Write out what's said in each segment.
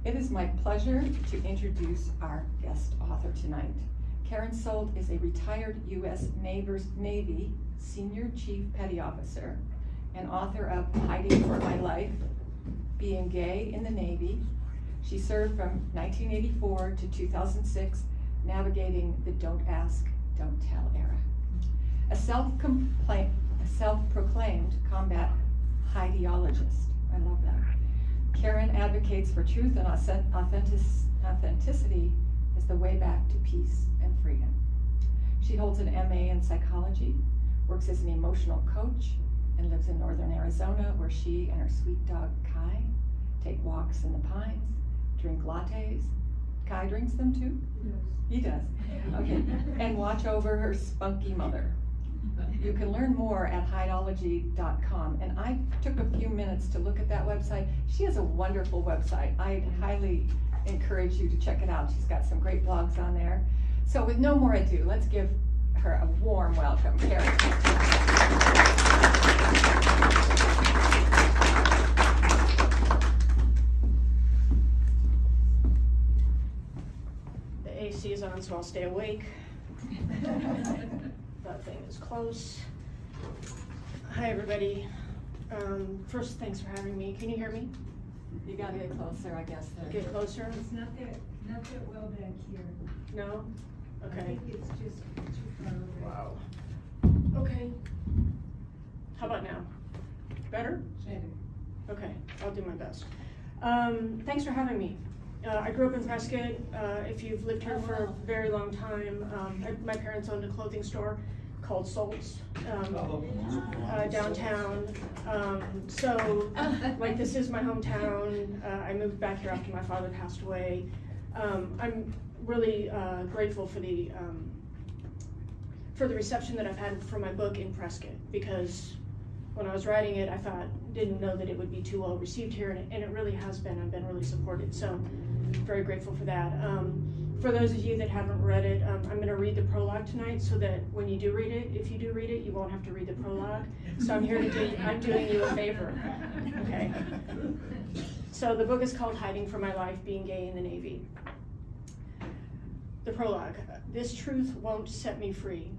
It is my pleasure to introduce our guest author tonight. Karen Solt is a retired U.S. Navy Senior Chief Petty Officer and author of Hiding for My Life, Being Gay in the Navy. She served from 1984 to 2006, navigating the Don't Ask, Don't Tell era. A self-proclaimed combat Hideologist. I love that. Karen advocates for truth and authenticity as the way back to peace and freedom. She holds an MA in psychology, works as an emotional coach, and lives in northern Arizona, where she and her sweet dog Kai take walks in the pines, drink lattes. Kai drinks them too? Yes. He does. Okay. And watch over her spunky mother. You can learn more at Hideology.com, and I took a few minutes to look at that website. She has a wonderful website. I highly encourage you to check it out. She's got some great blogs on there. So with no more ado, let's give her a warm welcome, Karen. The AC is on, so I'll stay awake. That thing is close. Hi, everybody. First, thanks for having me. Can you hear me? You gotta get closer, I guess. Get closer? It's not that well back here. No? I Okay. think it's just too far away. Wow. Okay. How about now? Better? Better. Okay, I'll do my best. Thanks for having me. I grew up in Prescott. If you've lived here for a very long time, my parents owned a clothing store called Solt's downtown. So, like, this is my hometown. I moved back here after my father passed away. I'm really grateful for the reception that I've had for my book in Prescott, because when I was writing it, I didn't know that it would be too well received here, and it really has been. I've been really supported, so very grateful for that. For those of you that haven't read it, I'm going to read the prologue tonight, so that when you do read it, if you do read it, you won't have to read the prologue. So I'm doing you a favor, okay? So the book is called Hiding for My Life, Being Gay in the Navy. The prologue. This truth won't set me free.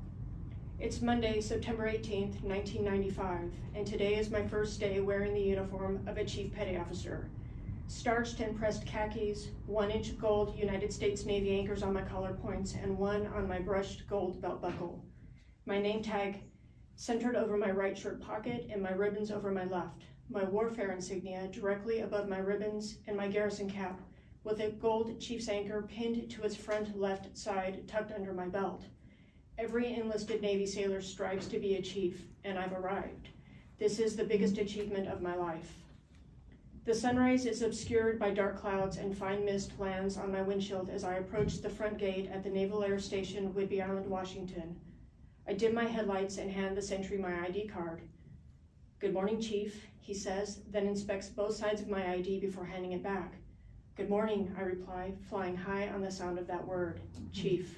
It's Monday, September 18th, 1995, and today is my first day wearing the uniform of a Chief Petty Officer. Starched and pressed khakis, 1-inch gold United States Navy anchors on my collar points, and one on my brushed gold belt buckle. My name tag centered over my right shirt pocket and my ribbons over my left. My warfare insignia directly above my ribbons, and my garrison cap with a gold chief's anchor pinned to its front left side tucked under my belt. Every enlisted Navy sailor strives to be a chief, and I've arrived. This is the biggest achievement of my life. The sunrise is obscured by dark clouds, and fine mist lands on my windshield as I approach the front gate at the Naval Air Station, Whidbey Island, Washington. I dim my headlights and hand the sentry my ID card. "Good morning, Chief," he says, then inspects both sides of my ID before handing it back. "Good morning," I reply, flying high on the sound of that word, Chief.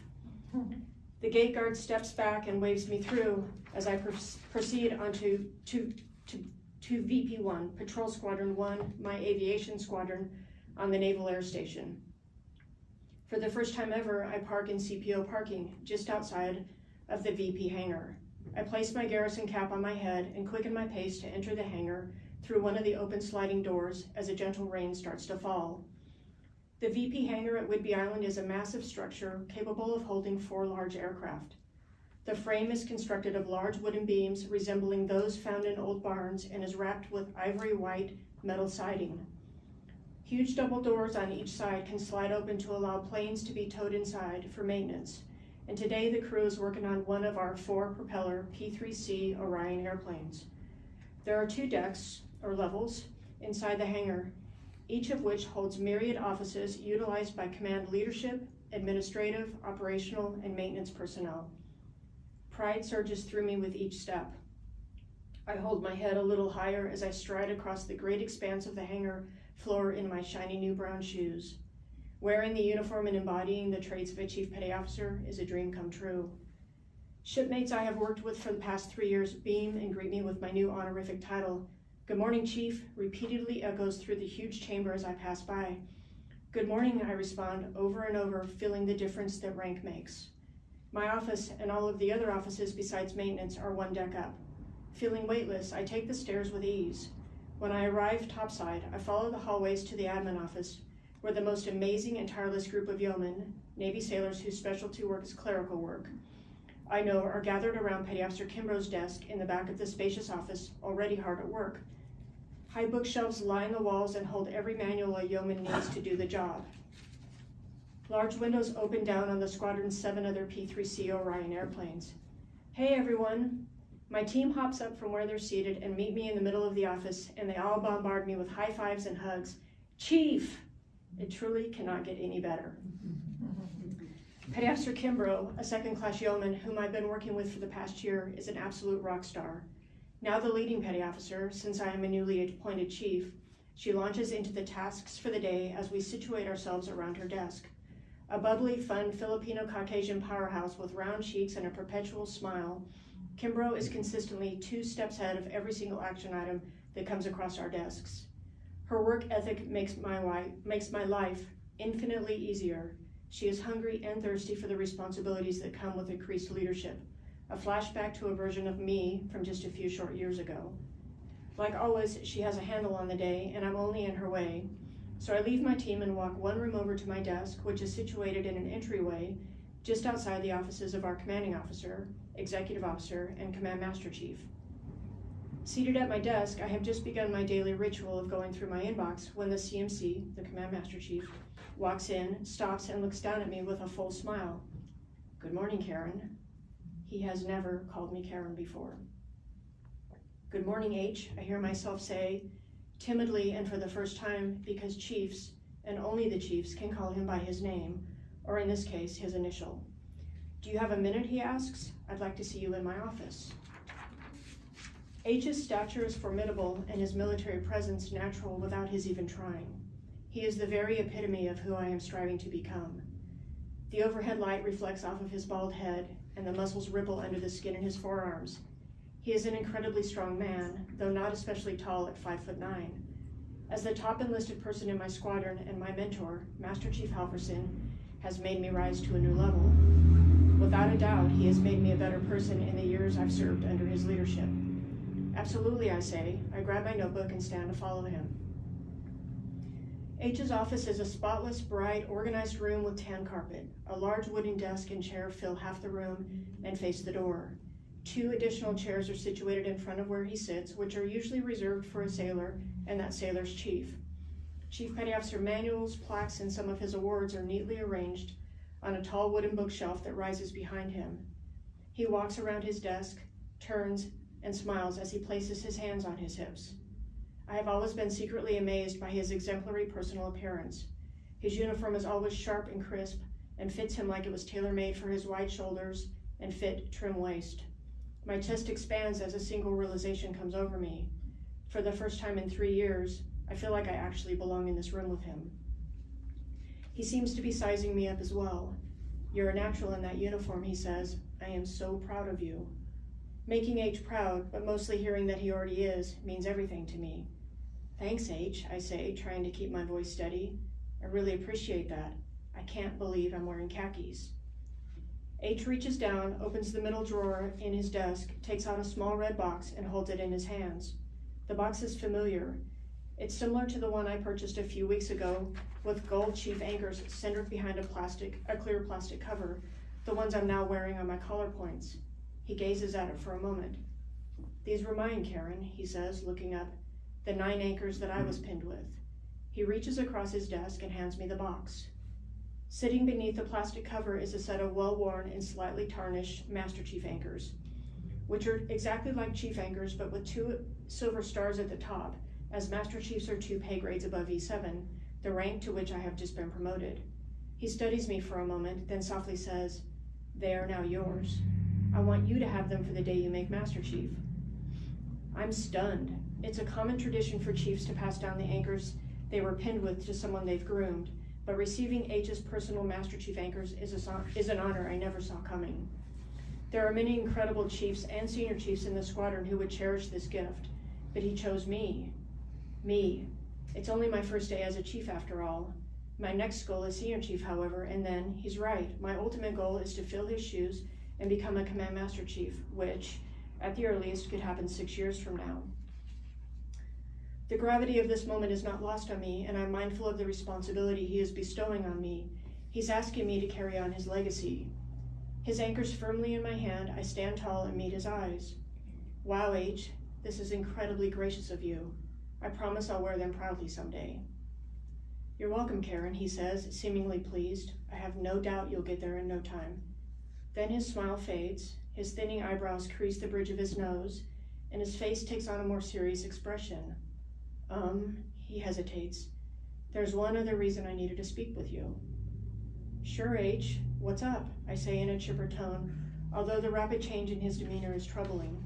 The gate guard steps back and waves me through as I proceed onto to VP1, Patrol Squadron 1, my aviation squadron, on the Naval Air Station. For the first time ever, I park in CPO parking, just outside of the VP hangar. I place my garrison cap on my head and quicken my pace to enter the hangar through one of the open sliding doors as a gentle rain starts to fall. The VP hangar at Whidbey Island is a massive structure capable of holding 4 large aircraft. The frame is constructed of large wooden beams resembling those found in old barns and is wrapped with ivory white metal siding. Huge double doors on each side can slide open to allow planes to be towed inside for maintenance, and today the crew is working on one of our 4-propeller P-3C Orion airplanes. There are 2 decks, or levels, inside the hangar, each of which holds myriad offices utilized by command leadership, administrative, operational, and maintenance personnel. Pride surges through me with each step. I hold my head a little higher as I stride across the great expanse of the hangar floor in my shiny new brown shoes. Wearing the uniform and embodying the traits of a Chief Petty Officer is a dream come true. Shipmates I have worked with for the past 3 years beam and greet me with my new honorific title. "Good morning, Chief," repeatedly echoes through the huge chamber as I pass by. Good morning, I respond over and over, feeling the difference that rank makes. My office and all of the other offices besides maintenance are one deck up. Feeling weightless, I take the stairs with ease. When I arrive topside, I follow the hallways to the admin office, where the most amazing and tireless group of yeomen, Navy sailors whose specialty work is clerical work, I know are gathered around Petty Officer Kimbrough's desk in the back of the spacious office, already hard at work. High bookshelves line the walls and hold every manual a yeoman needs to do the job. Large windows open down on the squadron's 7 other P-3C Orion airplanes. Hey everyone! My team hops up from where they're seated and meet me in the middle of the office, and they all bombard me with high fives and hugs. Chief! It truly cannot get any better. Petty Officer Kimbrough, a second-class yeoman whom I've been working with for the past year, is an absolute rock star. Now the leading petty officer, since I am a newly appointed chief, she launches into the tasks for the day as we situate ourselves around her desk. A bubbly, fun Filipino-Caucasian powerhouse with round cheeks and a perpetual smile, Kimbrough is consistently 2 steps ahead of every single action item that comes across our desks. Her work ethic makes my life infinitely easier. She is hungry and thirsty for the responsibilities that come with increased leadership, a flashback to a version of me from just a few short years ago. Like always, she has a handle on the day, and I'm only in her way, so I leave my team and walk 1 room over to my desk, which is situated in an entryway just outside the offices of our commanding officer, executive officer, and command master chief. Seated at my desk, I have just begun my daily ritual of going through my inbox when the CMC, the command master chief, walks in, stops, and looks down at me with a full smile. Good morning, Karen. He has never called me Karen before. Good morning, H, I hear myself say, timidly and for the first time, because chiefs, and only the chiefs, can call him by his name, or in this case, his initial. Do you have a minute, he asks? I'd like to see you in my office. H's stature is formidable and his military presence natural without his even trying. He is the very epitome of who I am striving to become. The overhead light reflects off of his bald head, and the muscles ripple under the skin in his forearms. He is an incredibly strong man, though not especially tall at 5'9". As the top enlisted person in my squadron and my mentor, Master Chief Halverson, has made me rise to a new level. Without a doubt, he has made me a better person in the years I've served under his leadership. Absolutely, I say. I grab my notebook and stand to follow him. H's office is a spotless, bright, organized room with tan carpet. A large wooden desk and chair fill half the room and face the door. 2 additional chairs are situated in front of where he sits, which are usually reserved for a sailor and that sailor's chief. Chief Petty Officer manuals, plaques, and some of his awards are neatly arranged on a tall wooden bookshelf that rises behind him. He walks around his desk, turns, and smiles as he places his hands on his hips. I have always been secretly amazed by his exemplary personal appearance. His uniform is always sharp and crisp and fits him like it was tailor-made for his wide shoulders and fit, trim waist. My chest expands as a single realization comes over me. For the first time in 3 years, I feel like I actually belong in this room with him. He seems to be sizing me up as well. You're a natural in that uniform, he says. I am so proud of you. Making H proud, but mostly hearing that he already is, means everything to me. Thanks, H, I say, trying to keep my voice steady. I really appreciate that. I can't believe I'm wearing khakis. H reaches down, opens the middle drawer in his desk, takes out a small red box, and holds it in his hands. The box is familiar. It's similar to the one I purchased a few weeks ago, with gold chief anchors centered behind a clear plastic cover, the ones I'm now wearing on my collar points. He gazes at it for a moment. These were mine, Karen, he says, looking up, the 9 anchors that I was pinned with. He reaches across his desk and hands me the box. Sitting beneath the plastic cover is a set of well-worn and slightly tarnished Master Chief anchors, which are exactly like chief anchors, but with 2 silver stars at the top, as Master Chiefs are 2 pay grades above E7, the rank to which I have just been promoted. He studies me for a moment, then softly says, "They are now yours. I want you to have them for the day you make Master Chief." I'm stunned. It's a common tradition for chiefs to pass down the anchors they were pinned with to someone they've groomed, but receiving H's personal Master Chief anchors is an honor I never saw coming. There are many incredible chiefs and senior chiefs in the squadron who would cherish this gift, but he chose me. Me. It's only my first day as a chief after all. My next goal is senior chief, however, and then he's right. My ultimate goal is to fill his shoes and become a command master chief, which at the earliest could happen 6 years from now. The gravity of this moment is not lost on me, and I'm mindful of the responsibility he is bestowing on me. He's asking me to carry on his legacy. His anchors firmly in my hand, I stand tall and meet his eyes. Wow, H, this is incredibly gracious of you. I promise I'll wear them proudly someday. You're welcome, Karen, he says, seemingly pleased. I have no doubt you'll get there in no time. Then his smile fades, his thinning eyebrows crease the bridge of his nose, and his face takes on a more serious expression. He hesitates. There's one other reason I needed to speak with you. Sure, H, what's up? I say in a chipper tone, although the rapid change in his demeanor is troubling.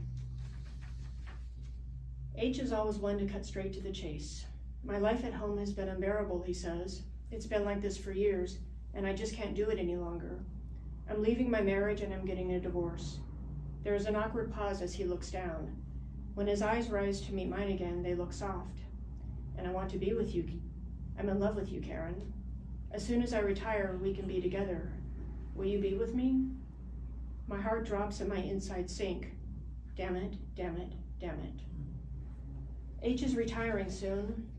H is always one to cut straight to the chase. My life at home has been unbearable, he says. It's been like this for years, and I just can't do it any longer. I'm leaving my marriage and I'm getting a divorce. There is an awkward pause as he looks down. When his eyes rise to meet mine again, they look soft. And I want to be with you. I'm in love with you, Karen. As soon as I retire, we can be together. Will you be with me? My heart drops and my insides sink. Damn it, damn it, damn it. H is retiring soon.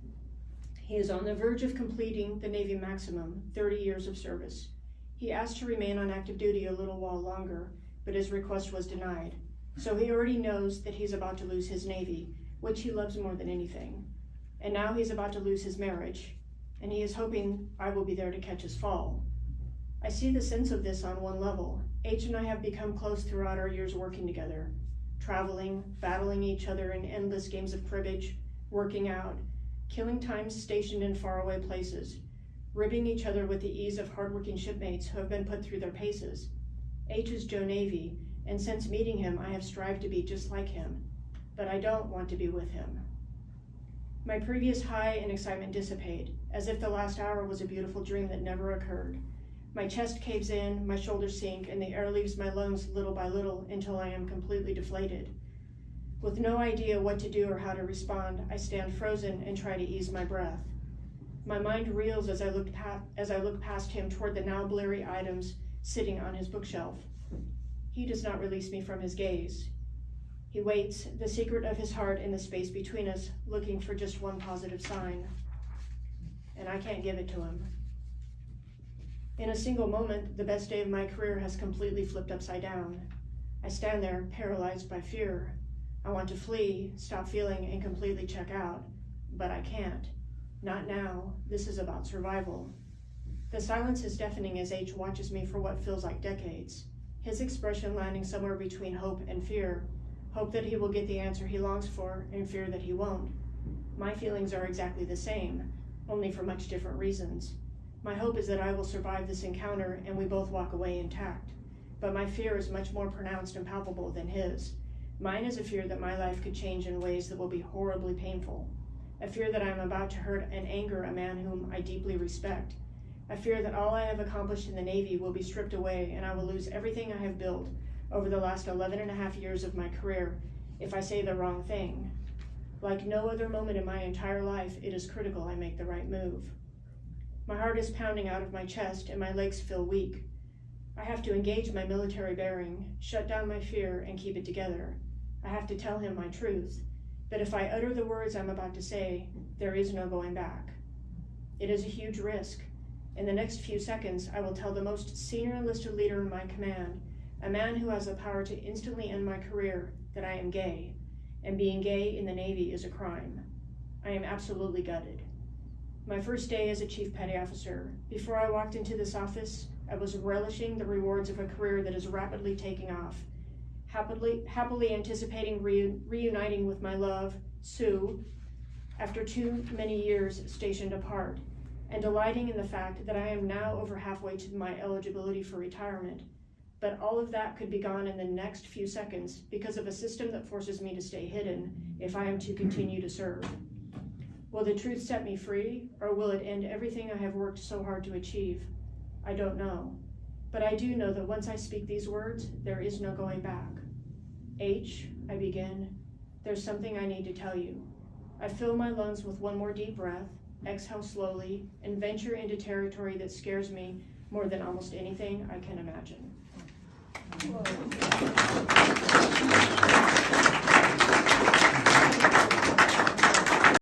He is on the verge of completing the Navy maximum, 30 years of service. He asked to remain on active duty a little while longer, but his request was denied. So he already knows that he's about to lose his Navy, which he loves more than anything. And now he's about to lose his marriage, and he is hoping I will be there to catch his fall. I see the sense of this on one level. H and I have become close throughout our years working together, traveling, battling each other in endless games of cribbage, working out, killing time stationed in faraway places, ribbing each other with the ease of hardworking shipmates who have been put through their paces. H is Joe Navy, and since meeting him, I have strived to be just like him, but I don't want to be with him. My previous high and excitement dissipate, as if the last hour was a beautiful dream that never occurred. My chest caves in, my shoulders sink, and the air leaves my lungs little by little until I am completely deflated. With no idea what to do or how to respond, I stand frozen and try to ease my breath. My mind reels as I look past him toward the now blurry items sitting on his bookshelf. He does not release me from his gaze. He waits, the secret of his heart in the space between us, looking for just one positive sign. And I can't give it to him. In a single moment, the best day of my career has completely flipped upside down. I stand there, paralyzed by fear. I want to flee, stop feeling, and completely check out. But I can't. Not now. This is about survival. The silence is deafening as H watches me for what feels like decades. His expression landing somewhere between hope and fear. Hope that he will get the answer he longs for, and fear that he won't. My feelings are exactly the same, only for much different reasons. My hope is that I will survive this encounter and we both walk away intact. But my fear is much more pronounced and palpable than his. Mine is a fear that my life could change in ways that will be horribly painful. A fear that I am about to hurt and anger a man whom I deeply respect. A fear that all I have accomplished in the Navy will be stripped away and I will lose everything I have built over the last 11.5 years of my career if I say the wrong thing. Like no other moment in my entire life, it is critical I make the right move. My heart is pounding out of my chest and my legs feel weak. I have to engage my military bearing, shut down my fear, and keep it together. I have to tell him my truth, that if I utter the words I'm about to say, there is no going back. It is a huge risk. In the next few seconds, I will tell the most senior enlisted leader in my command, a man who has the power to instantly end my career, that I am gay, and being gay in the Navy is a crime. I am absolutely gutted. My first day as a Chief Petty Officer, before I walked into this office, I was relishing the rewards of a career that is rapidly taking off, happily anticipating reuniting with my love, Sue, after too many years stationed apart, and delighting in the fact that I am now over halfway to my eligibility for retirement. But all of that could be gone in the next few seconds because of a system that forces me to stay hidden if I am to continue to serve. Will the truth set me free, or will it end everything I have worked so hard to achieve? I don't know. But I do know that once I speak these words, there is no going back. H, I begin, there's something I need to tell you. I fill my lungs with one more deep breath, exhale slowly, and venture into territory that scares me more than almost anything I can imagine. Whoa.